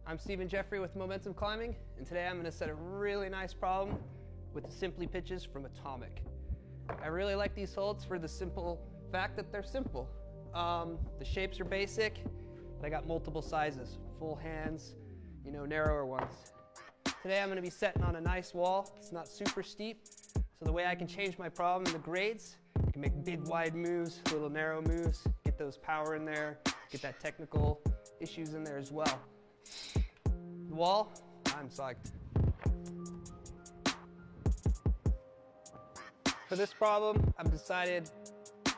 I'm Stephen Jeffrey with Momentum Climbing, and today I'm going to set a really nice problem with the Simply pitches from Atomic. I really like these holds for the simple fact that they're simple. The shapes are basic, but I got multiple sizes, full hands, narrower ones. Today I'm going to be setting on a nice wall. It's not super steep, so the way I can change my problem in the grades, I can make big wide moves, little narrow moves, get those power in there, get that technical issues in there as well. The wall, I'm psyched. For this problem, I've decided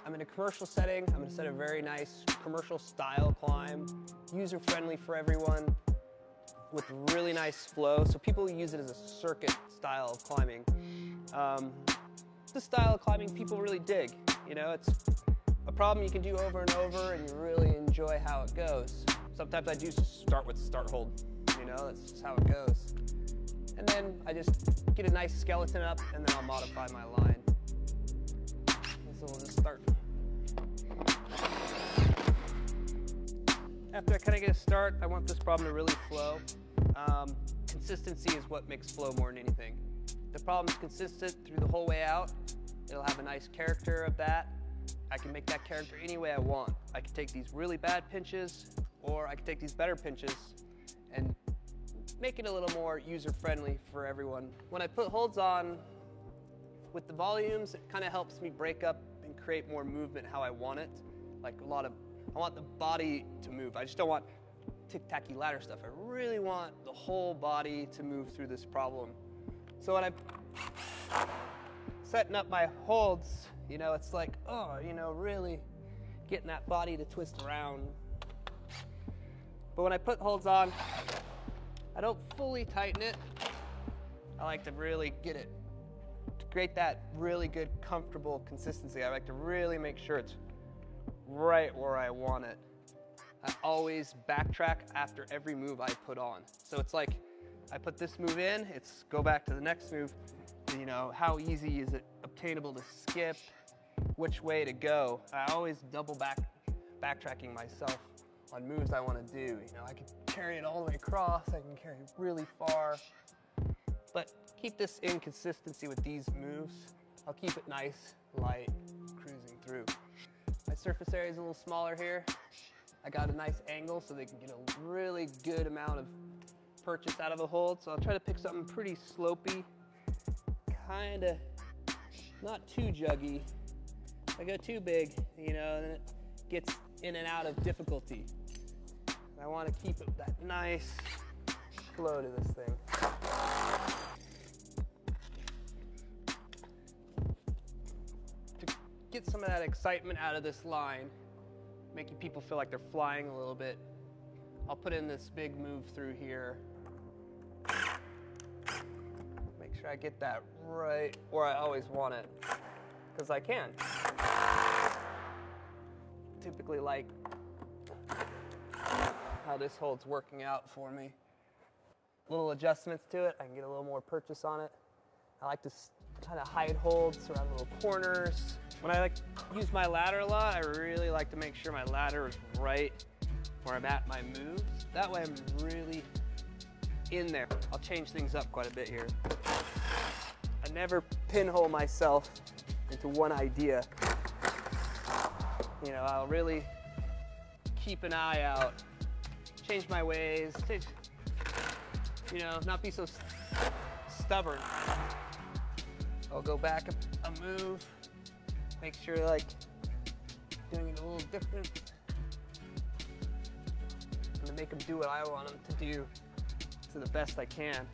I'm in a commercial setting. I'm going to set a very nice commercial style climb, user-friendly for everyone, with really nice flow. So people use it as a circuit style of climbing. The style of climbing people really dig. It's a problem you can do over and over, and you really enjoy how it goes. Sometimes I do start with start hold. That's just how it goes. And then I just get a nice skeleton up, and then I'll modify my line. So we'll just start. After I kind of get a start, I want this problem to really flow. Consistency is what makes flow more than anything. The problem is consistent through the whole way out. It'll have a nice character of that. I can make that character any way I want. I can take these really bad pinches, or I can take these better pinches and make it a little more user-friendly for everyone. When I put holds on with the volumes, it kind of helps me break up and create more movement how I want it. I want the body to move. I just don't want tic-tacky ladder stuff. I really want the whole body to move through this problem. So when I'm setting up my holds, it's like, really getting that body to twist around. But when I put holds on, I don't fully tighten it. I like to really get it, to create that really good, comfortable consistency. I like to really make sure it's right where I want it. I always backtrack after every move I put on. So it's like, I put this move in, it's go back to the next move. How easy is it obtainable to skip, which way to go. I always double backtracking myself on moves I want to do. I can carry it all the way across, I can carry it really far. But keep this inconsistency with these moves. I'll keep it nice, light, cruising through. My surface area is a little smaller here. I got a nice angle so they can get a really good amount of purchase out of a hold. So I'll try to pick something pretty slopey, kind of not too juggy. If I go too big, then it gets in and out of difficulty. I want to keep it that nice flow to this thing. To get some of that excitement out of this line, making people feel like they're flying a little bit, I'll put in this big move through here. Make sure I get that right where I always want it, because I can. Typically like how this hold's working out for me. Little adjustments to it, I can get a little more purchase on it. I like to kind of hide holds around little corners. When I use my ladder a lot, I really like to make sure my ladder is right where I'm at my moves. That way I'm really in there. I'll change things up quite a bit here. I never pinhole myself into one idea. I'll really keep an eye out, change my ways, not be so stubborn. I'll go back a move, make sure doing it a little different. I'm gonna make them do what I want them to do to the best I can.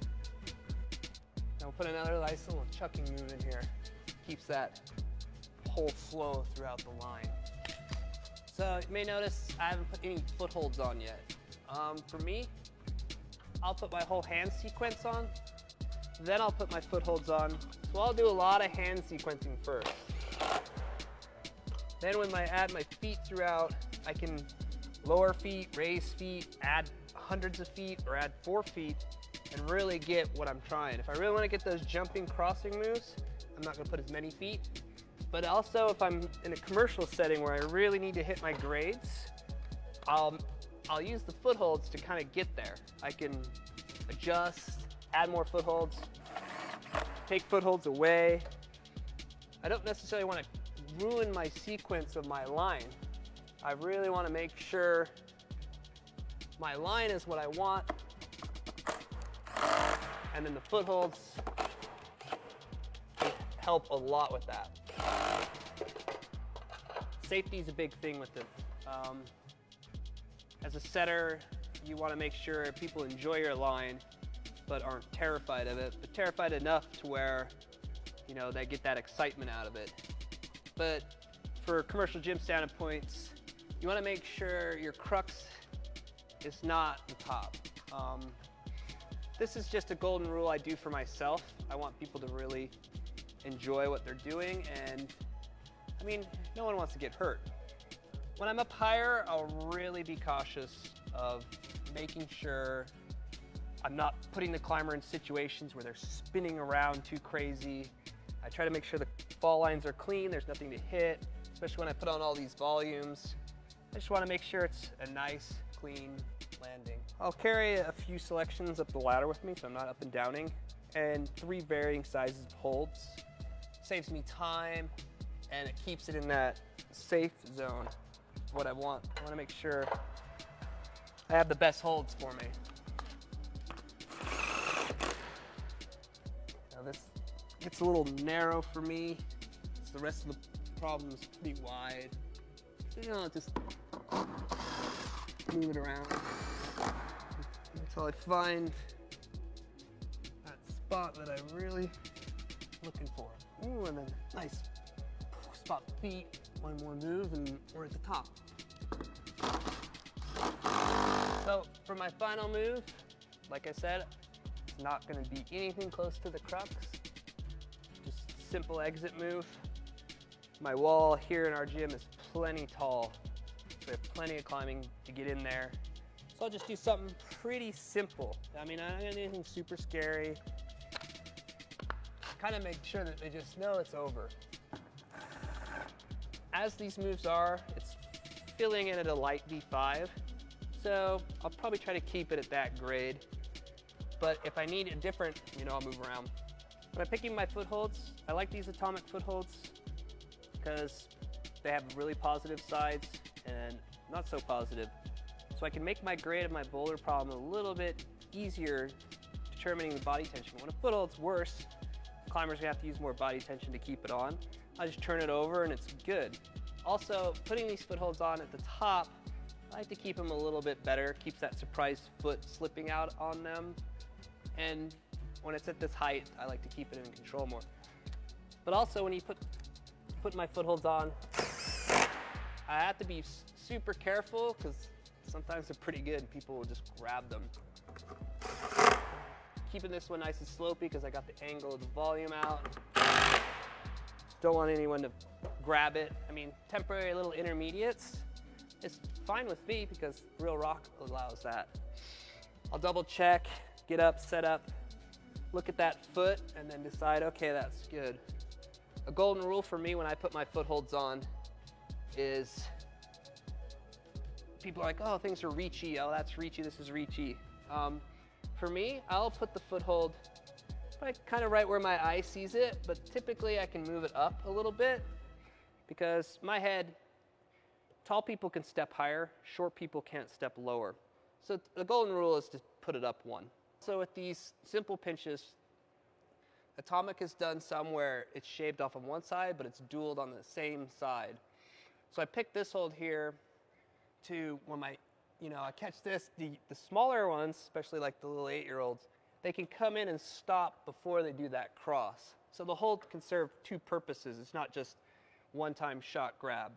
I'll put another nice little chucking move in here. Keeps that whole flow throughout the line. So you may notice I haven't put any footholds on yet. For me, I'll put my whole hand sequence on, then I'll put my footholds on. So I'll do a lot of hand sequencing first. Then when I add my feet throughout, I can lower feet, raise feet, add hundreds of feet, or add 4 feet, and really get what I'm trying. If I really want to get those jumping, crossing moves, I'm not going to put as many feet. But also, if I'm in a commercial setting where I really need to hit my grades, I'll I'll use the footholds to kind of get there. I can adjust, add more footholds, take footholds away. I don't necessarily want to ruin my sequence of my line. I really want to make sure my line is what I want, and then the footholds help a lot with that. Safety is a big thing with it. As a setter, you want to make sure people enjoy your line, but aren't terrified of it, but terrified enough to where, you know, they get that excitement out of it. But for commercial gym standpoints, you want to make sure your crux is not the top. This is just a golden rule I do for myself. I want people to really enjoy what they're doing, and I mean, no one wants to get hurt. When I'm up higher, I'll really be cautious of making sure I'm not putting the climber in situations where they're spinning around too crazy. I try to make sure the fall lines are clean, there's nothing to hit, especially when I put on all these volumes. I just want to make sure it's a nice, clean landing. I'll carry a few selections up the ladder with me so I'm not up and downing, and 3 varying sizes of holds. Saves me time, and it keeps it in that safe zone. What I want. I want to make sure I have the best holds for me. Now this gets a little narrow for me. So the rest of the problem is pretty wide. You know, just move it around until I find that spot that I'm really looking for. Ooh, and then nice spot feet. One more move and we're at the top. So for my final move, like I said, it's not going to be anything close to the crux. Just simple exit move. My wall here in our gym is plenty tall. So we have plenty of climbing to get in there. So I'll just do something pretty simple. I mean, I don't do anything super scary. Kind of make sure that they just know it's over. As these moves are, it's filling in at a light V5, so I'll probably try to keep it at that grade. But if I need a different, you know, I'll move around. When I'm picking my footholds, I like these atomic footholds because they have really positive sides and not so positive. So I can make my grade of my boulder problem a little bit easier determining the body tension. When a foothold's worse, climbers are gonna have to use more body tension to keep it on. I just turn it over and it's good. Also, putting these footholds on at the top, I like to keep them a little bit better, keeps that surprise foot slipping out on them. And when it's at this height, I like to keep it in control more. But also when you put my footholds on, I have to be super careful because sometimes they're pretty good and people will just grab them. Keeping this one nice and slopey because I got the angle of the volume out. Don't want anyone to grab it. I mean, temporary little intermediates is fine with me because Real Rock allows that. I'll double check, get up, set up, look at that foot, and then decide, okay, that's good. A golden rule for me when I put my footholds on is people are like, oh, things are reachy. Oh, that's reachy, this is reachy. For me, I'll put the foothold kind of right where my eye sees it, but typically I can move it up a little bit because my head, tall people can step higher, short people can't step lower. So the golden rule is to put it up 1. So with these simple pinches, Atomic has done some where it's shaved off on one side, but it's dualed on the same side. So I picked this hold here to when I catch this, the smaller ones, especially like the little 8-year-olds, they can come in and stop before they do that cross. So the hold can serve 2 purposes. It's not just one-time shot grab.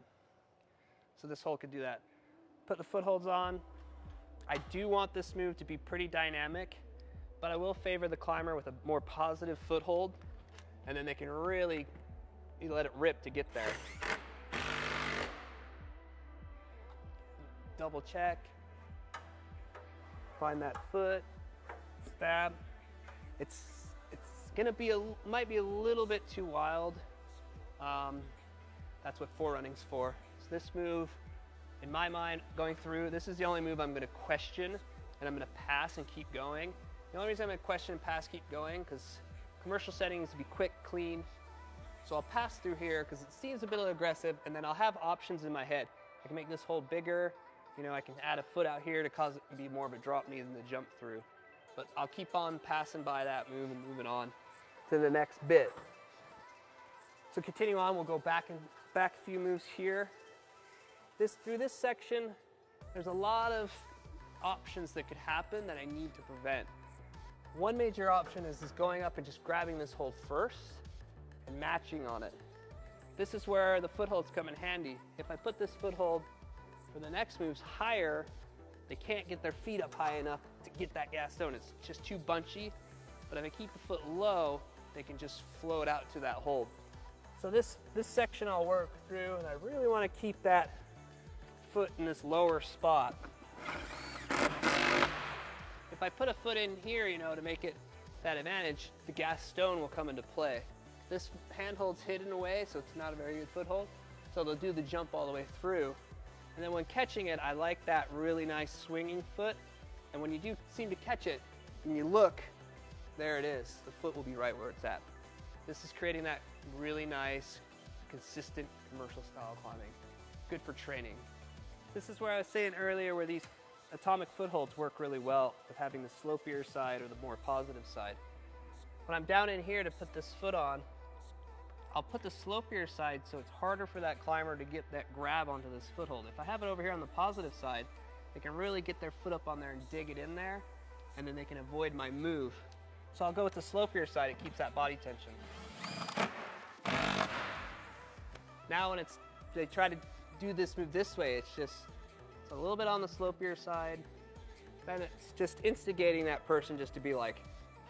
So this hold can do that. Put the footholds on. I do want this move to be pretty dynamic, but I will favor the climber with a more positive foothold, and then they can really let it rip to get there. Double check. Find that foot. Stab. It's gonna be might be a little bit too wild. That's what forerunning's for. So this move, In my mind, going through, this is the only move I'm going to question, and I'm going to pass and keep going. The only reason I'm going to question and pass, keep going, because commercial settings to be quick, clean. So I'll pass through here because it seems a bit aggressive, and then I'll have options in my head. I can make this hole bigger. You know, I can add a foot out here to cause it to be more of a drop knee than the jump through. But I'll keep on passing by that move and moving on to the next bit. So continue on, we'll go back a few moves here. Through this section, there's a lot of options that could happen that I need to prevent. One major option is going up and just grabbing this hold first and matching on it. This is where the footholds come in handy. If I put this foothold for the next moves higher, they can't get their feet up high enough to get that gas stone. It's just too bunchy. But if I keep the foot low, they can just float out to that hold. So this section I'll work through, and I really want to keep that foot in this lower spot. If I put a foot in here, you know, to make it that advantage, the gas stone will come into play. This handhold's hidden away, so it's not a very good foothold. So they'll do the jump all the way through. And then when catching it, I like that really nice swinging foot. And when you do seem to catch it, and you look, there it is. The foot will be right where it's at. This is creating that really nice, consistent commercial style climbing. Good for training. This is where I was saying earlier where these atomic footholds work really well with having the slopier side or the more positive side. When I'm down in here to put this foot on, I'll put the slopier side so it's harder for that climber to get that grab onto this foothold. If I have it over here on the positive side, they can really get their foot up on there and dig it in there, and then they can avoid my move. So I'll go with the slopier side, it keeps that body tension. Now when they try to do this move this way, it's a little bit on the slopier side. Then it's just instigating that person just to be like,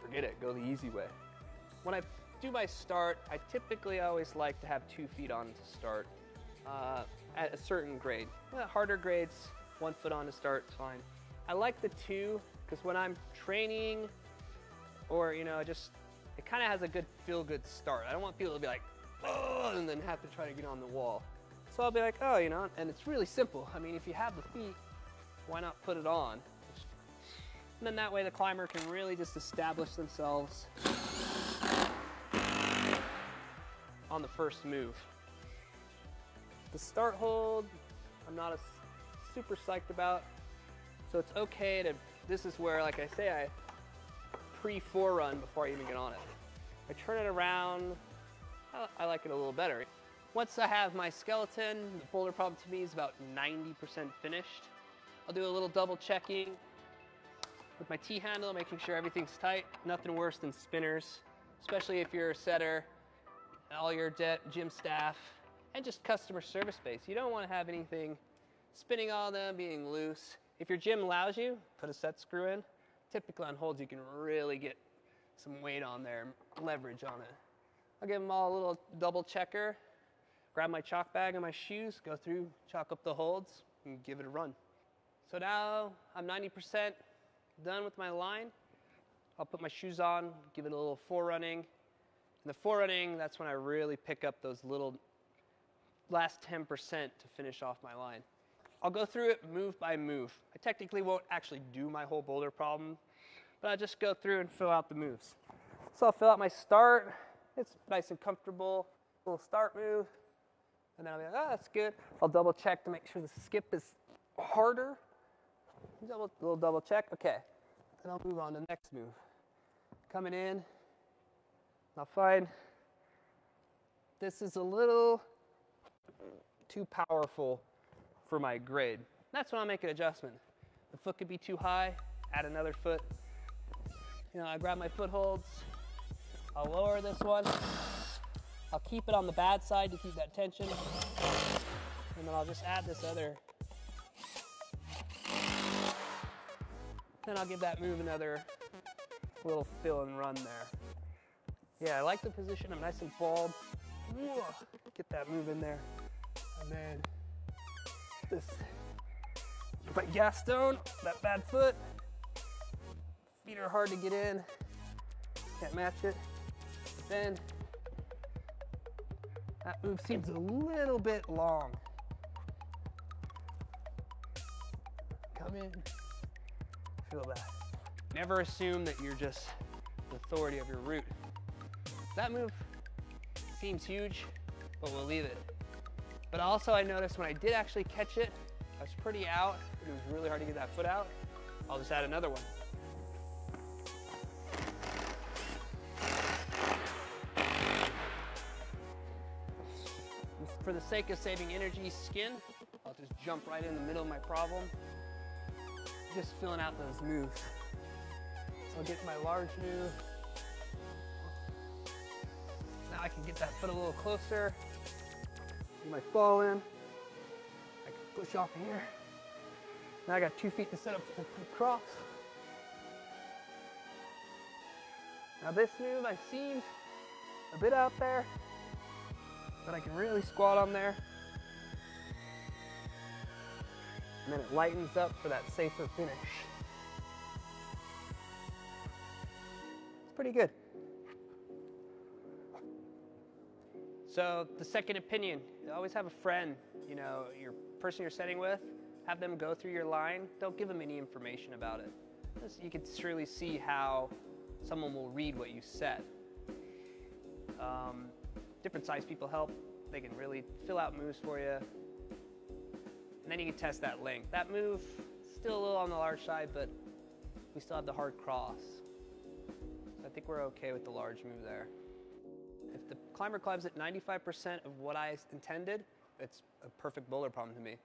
forget it, go the easy way. When I do my start, I typically always like to have 2 feet on to start at a certain grade. Harder grades, 1 foot on to start, it's fine. I like the 2 because when I'm training or, you know, it kind of has a good feel-good start. I don't want people to be like, oh, and then have to try to get on the wall. So I'll be like, oh, you know, and it's really simple. I mean, if you have the feet, why not put it on? And then that way the climber can really just establish themselves on the first move. The start hold, I'm not super psyched about. So it's okay to, this is where, like I say, I pre-forerun before I even get on it. I turn it around, I like it a little better. Once I have my skeleton, the boulder problem to me is about 90% finished. I'll do a little double checking with my T-handle, making sure everything's tight. Nothing worse than spinners, especially if you're a setter, all your gym staff, and just customer service base. You don't want to have anything spinning on them, being loose. If your gym allows you, put a set screw in. Typically on holds, you can really get some weight on there, leverage on it. I'll give them all a little double checker. Grab my chalk bag and my shoes, go through, chalk up the holds, and give it a run. So now I'm 90% done with my line. I'll put my shoes on, give it a little forerunning. In the forerunning, that's when I really pick up those little last 10% to finish off my line. I'll go through it move by move. I technically won't actually do my whole boulder problem, but I'll just go through and fill out the moves. So I'll fill out my start. It's nice and comfortable. Little start move. And then I'll be like, oh, that's good. I'll double check to make sure the skip is harder. Little double check, okay. Then I'll move on to the next move. Coming in, I'll find this is a little too powerful for my grade. That's when I'll make an adjustment. The foot could be too high, add another foot. You know, I grab my footholds, I'll lower this one. I'll keep it on the bad side to keep that tension. And then I'll just add this other. Then I'll give that move another little fill and run there. Yeah, I like the position. I'm nice and bald. Get that move in there. And then this. My gas stone, that bad foot. Feet are hard to get in. Can't match it. Then that move seems a little bit long. come in, feel that. Never assume that you're just the authority of your root. That move seems huge, but we'll leave it. But also I noticed when I did actually catch it, I was pretty out. It was really hard to get that foot out. I'll just add another one. For the sake of saving energy, skin, I'll just jump right in the middle of my problem. Just filling out those moves. So I'll get my large move. Now I can get that foot a little closer. Get my fall in. I can push off here. Now I got 2 feet to set up the cross. Now this move I seemed a bit out there, but I can really squat on there. And then it lightens up for that safer finish. It's pretty good. So the second opinion, you always have a friend, you know, your person you're setting with, have them go through your line. Don't give them any information about it. You can surely see how someone will read what you set. Different size people help. They can really fill out moves for you. And then you can test that length. That move, still a little on the large side, but we still have the hard cross. So I think we're okay with the large move there. If the climber climbs at 95% of what I intended, it's a perfect bowler problem to me.